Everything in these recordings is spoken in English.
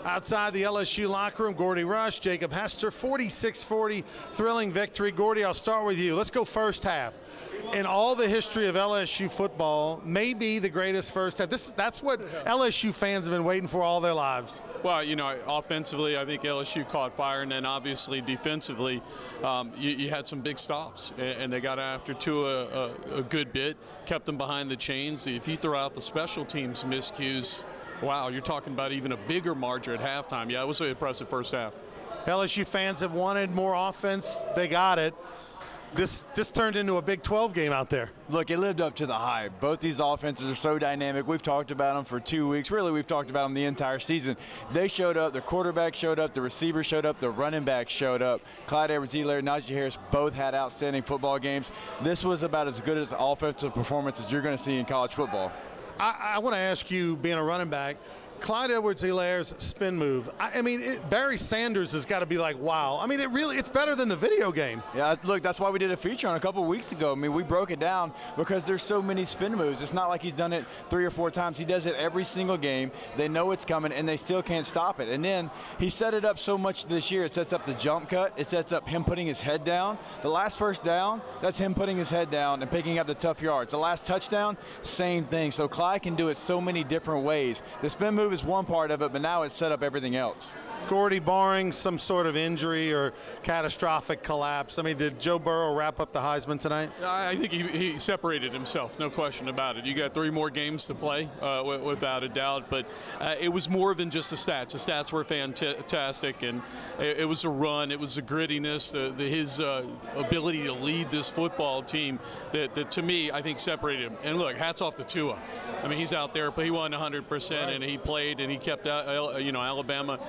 Outside the LSU locker room, Gordy Rush, Jacob Hester, 46-40, thrilling victory. Gordy, I'll start with you. Let's go first half. In all the history of LSU football, maybe the greatest first half. That's what LSU fans have been waiting for all their lives. Well, you know, offensively, I think LSU caught fire, and then obviously defensively, you had some big stops, and they got after Tua a good bit, kept them behind the chains. If you throw out the special teams miscues, wow, you're talking about even a bigger margin at halftime. Yeah, it was an impressive first half. LSU fans have wanted more offense. They got it. This turned into a Big 12 game out there. Look, it lived up to the hype. Both these offenses are so dynamic. We've talked about them for 2 weeks. Really, we've talked about them the entire season. They showed up. The quarterback showed up. The receiver showed up. The running back showed up. Clyde Edwards-Helaire, Najee Harris both had outstanding football games. This was about as good as offensive performance as you're going to see in college football. I want to ask you, being a running back, Clyde Edwards-Helaire's spin move. I mean, Barry Sanders has got to be like, wow. I mean, it's better than the video game. Yeah, look, that's why we did a feature on a couple of weeks ago. I mean, we broke it down because there's so many spin moves. It's not like he's done it 3 or 4 times. He does it every single game. They know it's coming, and they still can't stop it. And then he set it up so much this year. It sets up the jump cut. It sets up him putting his head down. The last first down, that's him putting his head down and picking up the tough yards. The last touchdown, same thing. So Clyde can do it so many different ways. The spin move is one part of it, but now it's set up everything else. Gordy, barring some sort of injury or catastrophic collapse, I mean, did Joe Burrow wrap up the Heisman tonight? I think he separated himself, no question about it. You got 3 more games to play, without a doubt, but it was more than just the stats. The stats were fantastic, and it was a run, it was the grittiness, his ability to lead this football team that to me, I think separated him. And look, hats off to Tua. I mean, he's out there, but he won 100%, and he played, and he kept Alabama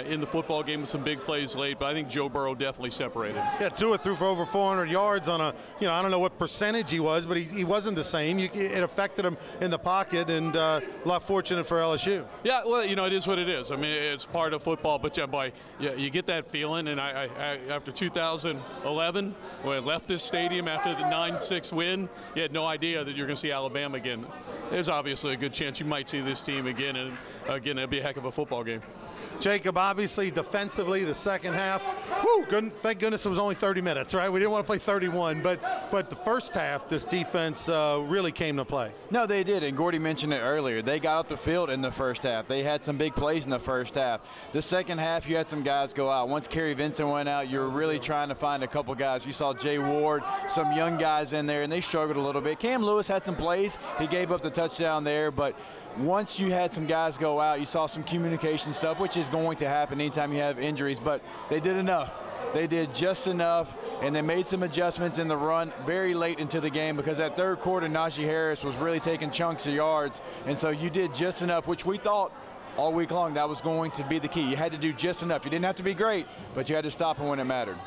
in the football game with some big plays late, but I think Joe Burrow definitely separated. Yeah, Tua threw for over 400 yards on a, I don't know what percentage he was, but he wasn't the same. It affected him in the pocket, and a lot fortunate for LSU. Yeah, well, it is what it is. I mean, it's part of football, but you get that feeling, and I after 2011, when I left this stadium after the 9-6 win, you had no idea that you're going to see Alabama again. There's obviously a good chance you might see this team again, and again, it'd be a heck of a football game. Jacob, obviously, defensively, the second half, thank goodness it was only 30 minutes, right? We didn't want to play 31, but the first half, this defense really came to play. No, they did, and Gordy mentioned it earlier. They got off the field in the first half. They had some big plays in the first half. The second half, you had some guys go out. Once Kerry Vincent went out, you were really trying to find a couple guys. You saw Jay Ward, some young guys in there, and they struggled a little bit. Cam Lewis had some plays. He gave up the touchdown there, but once you had some guys go out, you saw some communication stuff, which is going to happen anytime you have injuries, but they did enough. They did just enough, and they made some adjustments in the run very late into the game because that third quarter, Najee Harris was really taking chunks of yards, and so you did just enough, which we thought all week long that was going to be the key. You had to do just enough. You didn't have to be great, but you had to stop them when it mattered.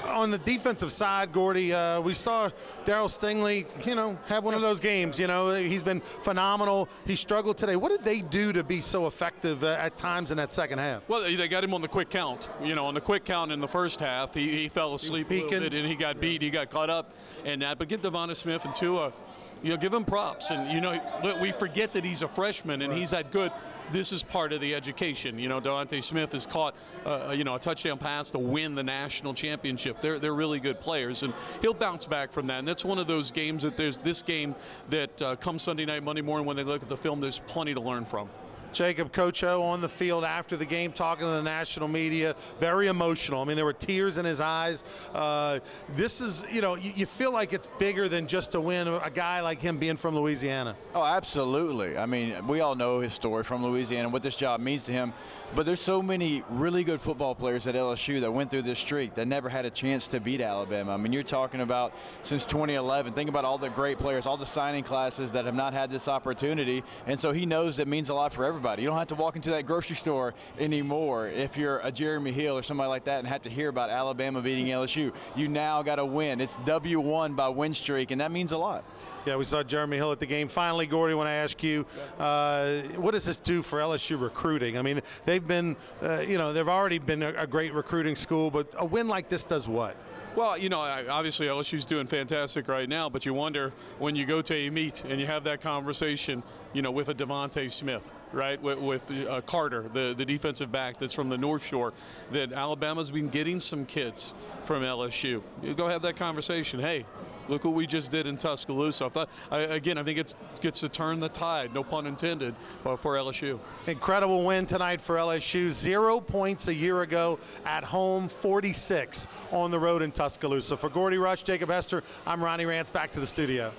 On the defensive side, Gordy, we saw Darryl Stingley, have one of those games. He's been phenomenal. He struggled today. What did they do to be so effective at times in that second half? Well, they got him on the quick count. On the quick count in the first half, he fell asleep a little bit, and he got beat. He got caught up in that. But give Devonta Smith and Tua, give him props. And, we forget that he's a freshman and he's that good. This is part of the education. Devonta Smith has caught, a touchdown pass to win the national championship. They're really good players, and he'll bounce back from that. And that's one of those games that there's this game that comes Sunday night, Monday morning when they look at the film, there's plenty to learn from. Jacob, Coach O on the field after the game talking to the national media, very emotional. I mean, there were tears in his eyes. This is, you feel like it's bigger than just a win, a guy like him being from Louisiana. Oh, absolutely. I mean, we all know his story from Louisiana, what this job means to him. But there's so many really good football players at LSU that went through this streak that never had a chance to beat Alabama. I mean, you're talking about since 2011. Think about all the great players, all the signing classes that have not had this opportunity. And so he knows it means a lot for everybody. You don't have to walk into that grocery store anymore if you're a Jeremy Hill or somebody like that and have to hear about Alabama beating LSU. You now got to win. It's W1 by win streak, and that means a lot. Yeah, we saw Jeremy Hill at the game. Finally, Gordy, when I ask you, what does this do for LSU recruiting? I mean, they've been, they've already been a great recruiting school, but a win like this does what? Well, you know, obviously LSU's doing fantastic right now, but you wonder when you go to a meet and you have that conversation, you know, with a Devontae Smith, right, with Carter, the defensive back that's from the North Shore, that Alabama's been getting some kids from LSU. You go have that conversation. Hey, look what we just did in Tuscaloosa. I think it gets to turn the tide, no pun intended, for LSU. Incredible win tonight for LSU. 0 points a year ago at home, 46 on the road in Tuscaloosa. For Gordy Rush, Jacob Hester, I'm Ronnie Rance. Back to the studio.